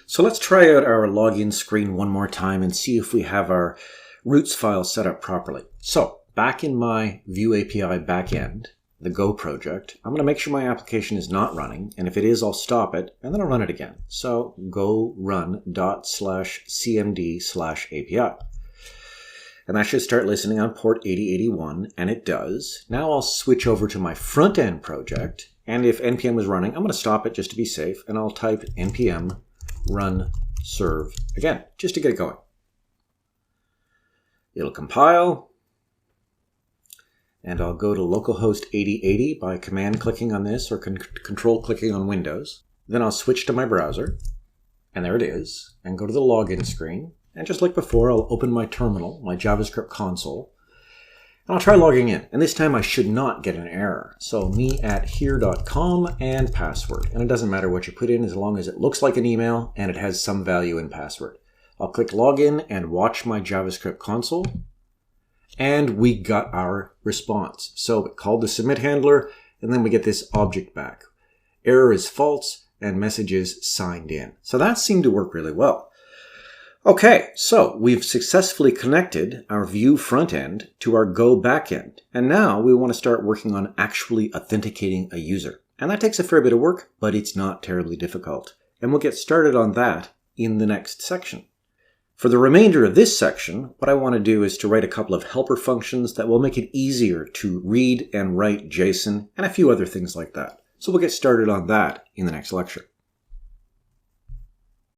So let's try out our login screen one more time and see if we have our roots file set up properly. So back in my Vue API backend, the Go project, I'm going to make sure my application is not running. And if it is, I'll stop it and then I'll run it again. So go run./cmd/API. And that should start listening on port 8081, and it does. Now I'll switch over to my front-end project, and if npm is running, I'm going to stop it just to be safe, and I'll type npm run serve again, just to get it going. It'll compile, and I'll go to localhost 8080 by command clicking on this or control clicking on Windows. Then I'll switch to my browser, and there it is, and go to the login screen. And just like before, I'll open my terminal, my JavaScript console, and I'll try logging in. And this time I should not get an error. So me@here.com and password. And it doesn't matter what you put in as long as it looks like an email and it has some value in password. I'll click login and watch my JavaScript console. And we got our response. So it called the submit handler, and then we get this object back. Error is false and message is signed in. So that seemed to work really well. Okay, so we've successfully connected our Vue front end to our Go backend. And now we want to start working on actually authenticating a user. And that takes a fair bit of work, but it's not terribly difficult. And we'll get started on that in the next section. For the remainder of this section, what I want to do is to write a couple of helper functions that will make it easier to read and write JSON and a few other things like that. So we'll get started on that in the next lecture.